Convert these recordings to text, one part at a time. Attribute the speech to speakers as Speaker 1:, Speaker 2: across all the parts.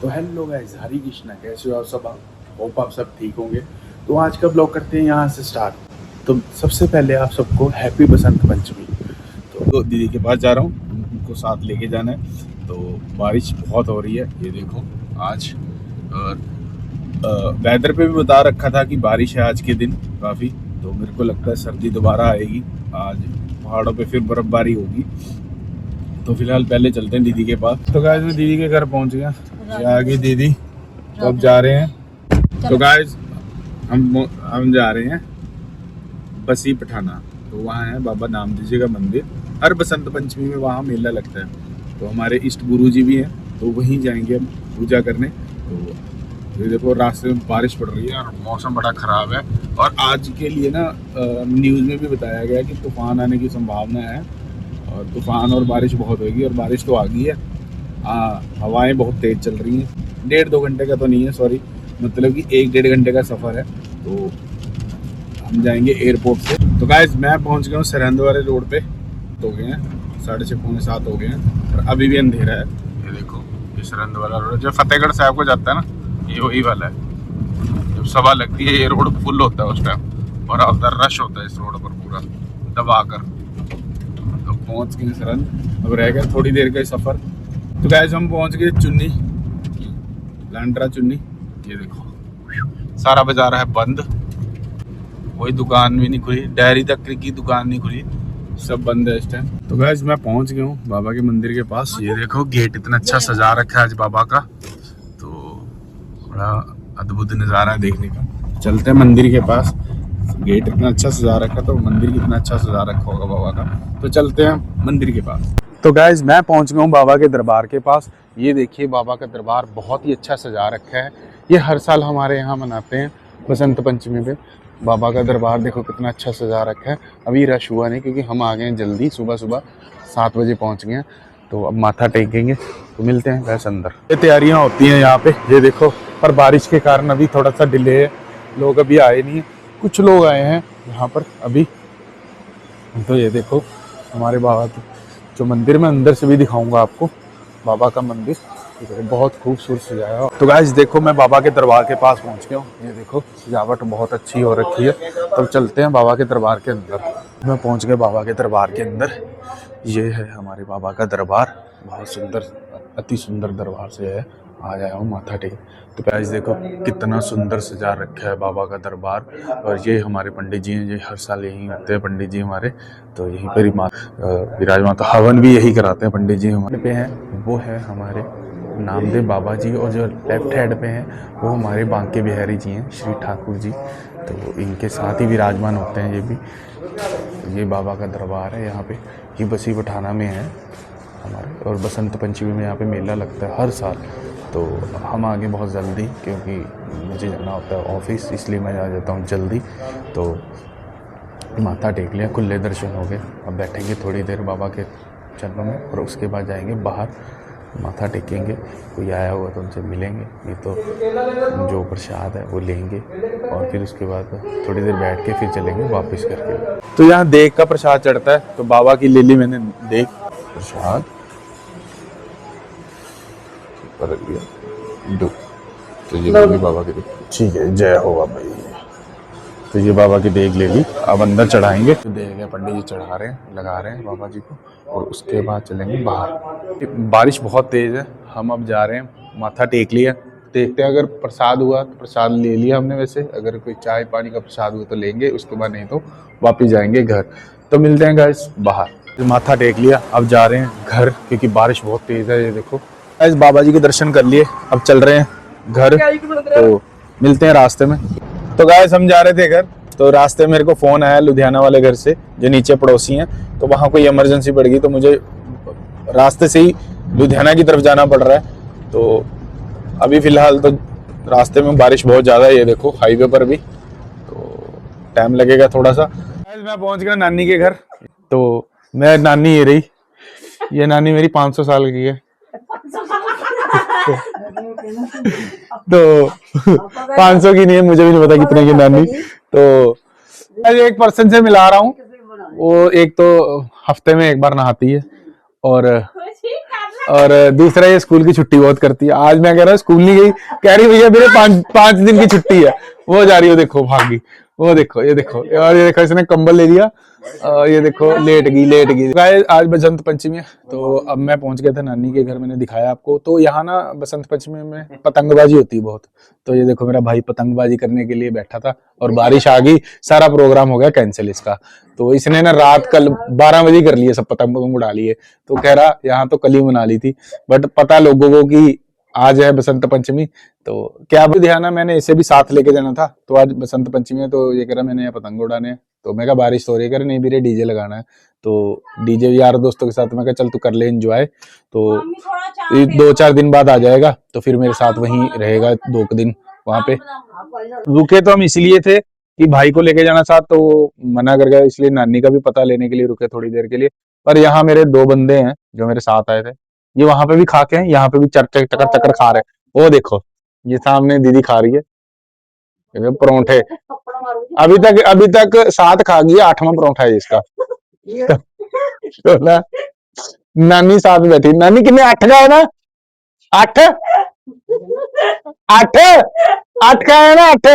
Speaker 1: तो hello guys, हरी कृष्णा, कैसे हो आप सब? होप आप सब ठीक होंगे। तो आज का ब्लॉग करते हैं यहाँ से स्टार्ट। तो सबसे पहले आप सबको हैप्पी बसंत पंचमी। तो दीदी के पास जा रहा हूँ, उनको साथ लेके जाना है। तो बारिश बहुत हो रही है, ये देखो आज। और वेदर पे भी बता रखा था कि बारिश है आज के दिन काफ़ी। तो मेरे को लगता है सर्दी दोबारा आएगी, आज पहाड़ों पे फिर बर्फबारी होगी। तो फिलहाल पहले चलते हैं दीदी के पास। तो गाइस मैं दीदी के घर पहुंच गया, ये आ गई दीदी। तो अब जा रहे हैं। तो गाइस हम जा रहे हैं बसी पठाना। तो वहाँ है बाबा नामदेव जी का मंदिर। हर बसंत पंचमी में वहाँ मेला लगता है। तो हमारे इष्ट गुरु जी भी हैं, तो वहीं जाएंगे हम पूजा करने। तो ये देखो रास्ते में बारिश पड़ रही है और मौसम बड़ा ख़राब है। और आज के लिए ना न्यूज़ में भी बताया गया कि तूफान आने की संभावना है। और तूफान और बारिश बहुत होगी, और बारिश तो आ गई है। हवाएं बहुत तेज़ चल रही हैं। 1.5-2 घंटे का तो नहीं है, सॉरी, मतलब कि 1-1.5 घंटे का सफ़र है। तो हम जाएंगे एयरपोर्ट से। तो गाइस मैं पहुंच गया हूँ सरहंद वाले रोड पे। हो गए हैं 6:30-6:45 हो गए हैं, और अभी भी अंधेरा है। ये देखो, ये सरहंद वाला रोड जो फतेहगढ़ साहब को जाता है ना, ये वही वाला है। जब सभा लगती है ये रोड फुल होता है उस टाइम, और उधर रश होता है इस रोड पर पूरा दबा कर। तो पहुंच गए सरहंद, अब रह गया थोड़ी देर का सफ़र। तो गाइस हम पहुंच गए चुन्नी, लांड्रा चुन्नी। ये देखो सारा बाजार है बंद, कोई दुकान भी नहीं खुली, डेयरी तक की दुकान नहीं खुली, सब बंद है इस टाइम। तो गाइस मैं पहुंच गया हूँ बाबा के मंदिर के पास। ये देखो गेट इतना अच्छा सजा रखा है आज बाबा का, तो बड़ा अद्भुत नज़ारा है देखने का। चलते हैं मंदिर के पास। गेट इतना अच्छा सजा रखा, तो मंदिर कितना अच्छा सजा रखा होगा बाबा का। तो चलते हैं मंदिर के पास। तो गाइस मैं पहुंच गया हूँ बाबा के दरबार के पास। ये देखिए बाबा का दरबार बहुत ही अच्छा सजा रखा है। ये हर साल हमारे यहाँ मनाते हैं बसंत पंचमी पे। बाबा का दरबार देखो कितना अच्छा सजा रखा है। अभी रश हुआ नहीं क्योंकि हम आ गए हैं जल्दी, सुबह 7 बजे पहुँच गए हैं। तो अब माथा टेकेंगे, तो मिलते हैं वैसे अंदर। ये तैयारियाँ होती हैं यहाँ पे, ये देखो। पर बारिश के कारण अभी थोड़ा सा डिले है, लोग अभी आए नहीं हैं। कुछ लोग आए हैं यहाँ पर अभी। तो ये देखो हमारे बाबा की जो मंदिर में, अंदर से भी दिखाऊंगा आपको बाबा का मंदिर। बहुत खूबसूरत सजाया। तो गाइस देखो मैं बाबा के दरबार के पास पहुंच गया हूँ। ये देखो सजावट बहुत अच्छी हो रखी है। तो चलते हैं बाबा के दरबार के अंदर। मैं पहुंच गया बाबा के दरबार के अंदर। ये है हमारे बाबा का दरबार, बहुत सुंदर, अति सुंदर दरबार से है। आ जाया हूँ माथा टेक। तो गाइस देखो कितना सुंदर सजा रखा है बाबा का दरबार। और ये हमारे पंडित जी हैं, ये हर साल यहीं आते हैं पंडित जी हमारे। तो यहीं पर ही विराजमान, तो हवन भी यही कराते हैं पंडित जी हमारे पे हैं। वो है हमारे नामदेव बाबा जी, और जो लेफ्ट हैंड पे हैं वो हमारे बांके बिहारी जी हैं, श्री ठाकुर जी। तो इनके साथ ही विराजमान होते हैं ये भी। ये बाबा का दरबार है यहाँ पे, ये बसी पठाना में है हमारे। और बसंत पंचमी में यहाँ पे मेला लगता है हर साल। तो हम आगे बहुत जल्दी, क्योंकि मुझे जाना होता है ऑफिस, इसलिए मैं आ जाता हूँ जल्दी। तो माथा टेक लिया, खुले दर्शन हो गए। अब बैठेंगे थोड़ी देर बाबा के चरणों में, और उसके बाद जाएंगे बाहर, माथा टेकेंगे। कोई आया हुआ तो उनसे मिलेंगे, नहीं तो जो प्रसाद है वो लेंगे। और फिर उसके बाद थोड़ी देर बैठ के फिर चलेंगे वापस करके। तो यहाँ देग का प्रसाद चढ़ता है, तो बाबा की ले ली मैंने देग प्रसाद रख दिया। तो ये बाबा की देग, ठीक है, जय हो बाबा। तो ये बाबा की देग ले ली, अब अंदर चढ़ाएंगे। तो देग है, पंडित जी चढ़ा रहे हैं, लगा रहे हैं बाबा जी को, और उसके बाद चलेंगे बाहर। बारिश बहुत तेज़ है, हम अब जा रहे हैं, माथा टेक लिया। देखते हैं अगर प्रसाद हुआ तो प्रसाद ले लिया हमने। वैसे अगर कोई चाय पानी का प्रसाद हुआ तो लेंगे, उसके बाद नहीं तो वापस जाएंगे घर। तो मिलते हैं गाइस बाहर। तो माथा टेक लिया, अब जा रहे हैं घर, क्योंकि बारिश बहुत तेज़ है। ये देखो गाइस बाबा जी के दर्शन कर लिए, अब चल रहे हैं घर। तो मिलते हैं रास्ते में। तो गाइस हम जा रहे थे घर, तो रास्ते में मेरे को फ़ोन आया लुधियाना वाले घर से, जो नीचे पड़ोसी हैं। तो वहाँ कोई इमरजेंसी पड़ गई, तो मुझे रास्ते से ही लुधियाना की तरफ जाना पड़ रहा है। तो अभी फ़िलहाल तो रास्ते में बारिश बहुत ज़्यादा है, ये देखो हाईवे पर भी, तो टाइम लगेगा थोड़ा सा। मैं पहुँच गया नानी के घर। तो मैं नानी ये रही, ये नानी मेरी 500 साल की है। तो 500 की नहीं है, मुझे भी नहीं पता कितने की नानी। तो मैं एक पर्सन से मिला रहा हूँ, वो एक तो हफ्ते में एक बार नहाती है, और
Speaker 2: और दूसरा ये स्कूल की छुट्टी बहुत करती है। आज मैं कह रहा हूँ स्कूल नहीं गई, कह रही भैया मेरे 5 दिन की छुट्टी है। वो जा रही हो, देखो भागी, वो देखो, ये देखो, और ये देखो इसने कंबल ले लिया और ये देखो लेट गई। गाइस आज बसंत पंचमी है, तो अब मैं पहुंच गया था नानी के घर। मैंने दिखाया आपको, तो यहाँ ना बसंत पंचमी में पतंगबाजी होती है बहुत। तो ये देखो मेरा भाई पतंगबाजी करने के लिए बैठा था और बारिश आ गई, सारा प्रोग्राम हो गया कैंसिल इसका। तो इसने ना रात कल 12 बजे कर लिए, सब पतंग उड़ा लिए। तो कह रहा यहाँ तो कल ही मना ली थी, बट पता लोगों को कि आज है बसंत पंचमी। तो क्या ध्यान है, मैंने इसे भी साथ लेके जाना था। तो आज बसंत पंचमी है, तो ये कह रहा मैंने यहाँ पतंग उड़ाने हैं। तो मैं कहा बारिश हो रही है, कह रहा नहीं भी डीजे लगाना है। तो डीजे यार दोस्तों के साथ मैं कहा चल तू कर ले एंजॉय। तो 2-4 दिन बाद आ जाएगा, तो फिर मेरे साथ वहीं रहेगा 2 दिन वहां पे। रुके तो हम इसलिए थे कि भाई को लेके जाना साथ, तो वो मना कर गया, इसलिए नानी का भी पता लेने के लिए रुके थोड़ी देर के लिए। पर यहाँ मेरे 2 बंदे हैं जो मेरे साथ आए थे, ये वहां पे भी खा के हैं, यहाँ पे भी चक्कर चक्कर खा रहे हैं। वो देखो ये सामने दीदी खा रही है परोंठे। अभी तक 7 खा गई, 8वां परोंठा है इसका। तो ना नानी साथ में बैठी, नानी कितने 8 का है ना, 8 8 8 का है ना, 8।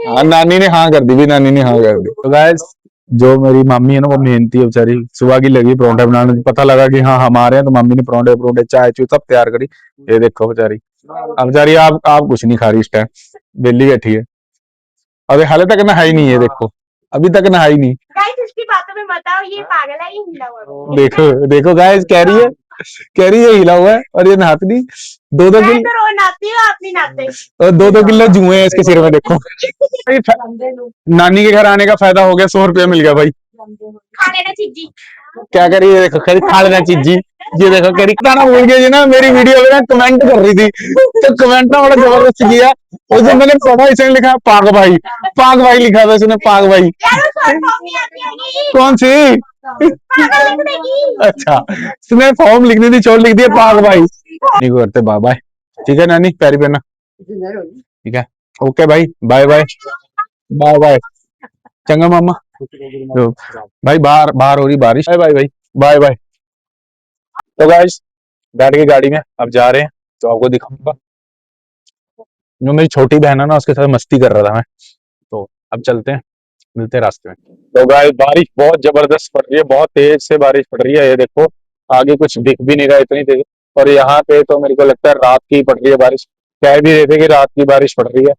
Speaker 2: हाँ नानी ने हाँ कर दी भी, नानी ने हाँ कर दी। तो गाइस जो मेरी मम्मी है ना वो मेहनती है बेचारी, सुबह की लगी परोंठे बनाने। पता लगा कि हाँ हम आ रहे हैं, तो मम्मी ने परोंठे चाय चू सब तैयार करी। ये देखो बेचारी, अब बेचारी आप कुछ नहीं खा रही इस टाइम, बेली बैठी है। अरे हाले तक नहाई नहीं है, देखो अभी तक नहाई नहीं।
Speaker 3: इसकी बातों में बताओ, ये पागल है, ये हिला हुआ।
Speaker 2: देखो देखो गाइस, कह रही है हिला हुआ है और ये नहाती नहीं। 2-2 किलो
Speaker 3: रोज नहाती हूँ, आप नहीं नहाते।
Speaker 2: और 2-2 किलो जुए हैं इसके सिर में, देखो। नानी के घर आने का फायदा हो गया, 100 रुपया मिल गया भाई।
Speaker 3: खा लेना चीजी।
Speaker 2: क्या करिए, देखो खा लेना चीजी। ये देखो करी ना भूल गई ना, मेरी वीडियो में ना कमेंट कर रही थी, तो कमेंट ना बड़ा जबरदस्त किया। उस दिन मैंने पढ़ा, इसने लिखा पाक भाई लिखा था इसने, पाक भाई। कौन सी? अच्छा इसने फॉर्म लिखनी थी, छोड़ लिख दिया पाक भाई। नहीं करते, बाय बाय। ठीक है नानी, पैरी पहना, ठीक है, ओके भाई, बाय बाय बाय बाय। चंगा मामा। तो भाई बाहर हो रही बारिश, बाय बाय भाई, बाय बाय। तो गाइस बैठ के गाड़ी में अब जा रहे हैं, तो आपको दिखाऊंगा। जो मेरी छोटी बहन है ना, उसके साथ मस्ती कर रहा था मैं। तो अब चलते हैं, मिलते हैं रास्ते में। तो गाइस बारिश बहुत जबरदस्त पड़ रही है, बहुत तेज से बारिश पड़ रही है। ये देखो आगे कुछ दिख भी नहीं रहा इतनी तेज, और यहाँ पे तो मेरे को लगता है रात की पड़ रही है बारिश। कह भी रहे थे कि रात की बारिश पड़ रही है।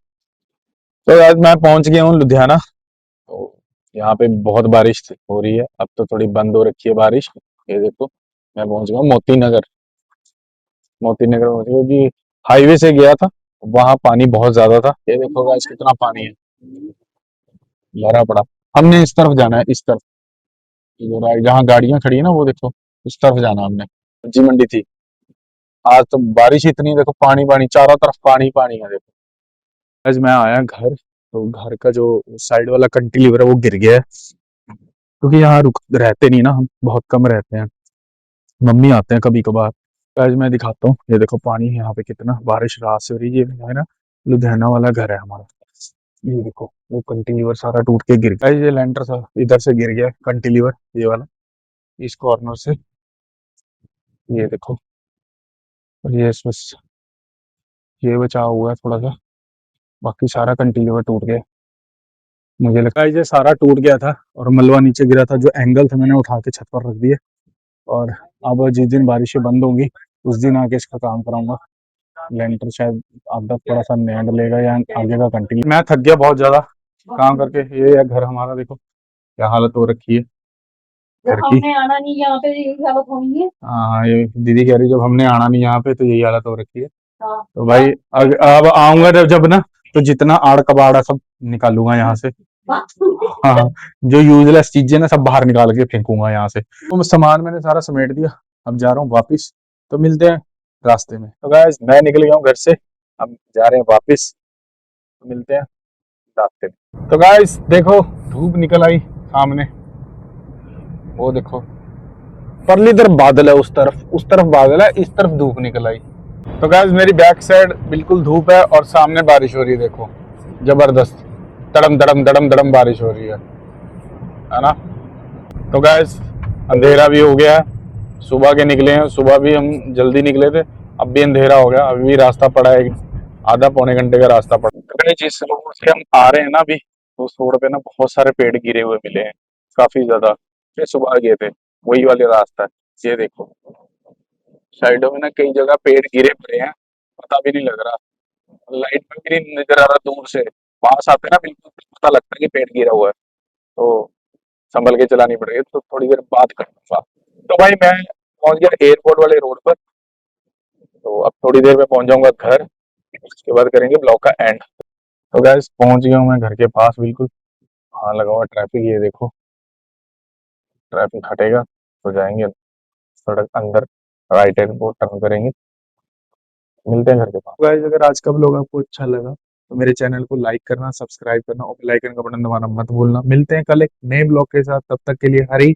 Speaker 2: तो आज मैं पहुंच गया हूँ लुधियाना। तो यहाँ पे बहुत बारिश हो रही है, अब तो थोड़ी बंद हो रखी है बारिश। ये देखो मैं पहुंच गया हूँ मोती नगर पहुंच गया, क्योंकि हाईवे से गया था, वहां पानी बहुत ज्यादा था। ये देखो गाइस कितना पानी है, लहरा पड़ा। हमने इस तरफ जाना है, इस तरफ जहाँ गाड़ियां खड़ी है ना, वो देखो उस तरफ जाना हमने। सब्जी मंडी थी आज, तो बारिश इतनी, देखो पानी पानी चारों तरफ, पानी पानी है। देखो आज मैं आया घर, तो घर का जो साइड वाला कंटीलीवर है वो गिर गया है, क्योंकि यहाँ रुक रहते नहीं ना, हम बहुत कम रहते हैं, मम्मी आते हैं कभी कभार। आज मैं दिखाता हूँ, ये देखो पानी यहाँ पे कितना, बारिश रात से हो रही है। ये है ना लुधियाना वाला घर है हमारा, ये देखो वो कंटीलीवर सारा टूट के गिर गया। ये लेंटर सा इधर से गिर गया कंटीलीवर, ये वाला इस कॉर्नर से, ये देखो। और ये बस ये बचा हुआ है थोड़ा सा, बाकी सारा कंटीलीवर टूट गया। मुझे लगता है ये सारा टूट गया था और मलबा नीचे गिरा था, जो एंगल था मैंने उठा के छत पर रख दिए। और अब जिस दिन बारिशें बंद होंगी उस दिन आके इसका काम कराऊंगा। लेंटर शायद आधा थोड़ा सा नया डलेगा या आगे का कंटिन्यू। मैं थक गया बहुत ज्यादा काम करके। ये है घर हमारा, देखो क्या हालत हो रखी है घर की।
Speaker 3: हमने आना नहीं यहाँ पे, यही हालत होनी है।
Speaker 2: हाँ ये दीदी कह रही जब हमने आना नहीं यहाँ पे तो यही हालत हो रखी है।
Speaker 3: हाँ।
Speaker 2: तो भाई अब आऊंगा जब ना, तो जितना आड़ कबाड़ा सब निकालूंगा यहाँ से। हाँ जो यूजलेस चीजें ना सब बाहर निकाल के फेंकूंगा यहाँ से। तो सामान मैंने सारा समेट दिया, अब जा रहा हूँ वापिस। तो मिलते हैं रास्ते में। तो गाइस मैं निकल गया हूँ घर से, अब जा रहे हैं वापिस, तो मिलते हैं रास्ते में। तो गाइस देखो धूप निकल आई सामने, वो देखो परली तरफ बादल है, उस तरफ बादल है, इस तरफ धूप निकल आई। तो गाइस मेरी बैक साइड बिल्कुल धूप है और सामने बारिश हो रही है, देखो जबरदस्त, दड़म दड़म दड़म दड़म बारिश हो रही है ना। तो गैस अंधेरा भी हो गया है, सुबह के निकले हैं, सुबह भी हम जल्दी निकले थे, अब भी अंधेरा हो गया, अभी भी रास्ता पड़ा है, आधा पौने घंटे का रास्ता पड़ा। तो guys, जिस रोड से हम आ रहे हैं ना अभी, तो उस रोड पे ना बहुत सारे पेड़ गिरे हुए मिले हैं, काफी ज्यादा। फिर सुबह गए थे, वही वाले रास्ता है, ये देखो साइडों में ना कई जगह पेड़ गिरे पड़े हैं, पता भी नहीं लग रहा, लाइट में भी नहीं नजर आ रहा, दूर से पास आते ना बिल्कुल पता लगता है कि पेड़ गिरा हुआ है। तो संभल के चलानी पड़ेगी, तो थोड़ी देर बात करूंगा। तो भाई मैं पहुंच गया एयरपोर्ट वाले रोड पर, तो अब थोड़ी देर में पहुंच जाऊंगा घर, उसके बाद करेंगे ब्लॉग का एंड। तो गैस पहुंच गया हूँ मैं घर के पास बिल्कुल, हाँ लगा हुआ ट्रैफिक, ये देखो ट्रैफिक हटेगा तो जाएंगे सड़क अंदर, राइट हैंड को टर्न करेंगे, मिलते हैं घर के पास। गाइस अगर आज का ब्लॉग आपको अच्छा लगा तो मेरे चैनल को लाइक करना, सब्सक्राइब करना और बेल आइकन का बटन दबाना मत भूलना। मिलते हैं कल एक नए ब्लॉग के साथ, तब तक के लिए हरी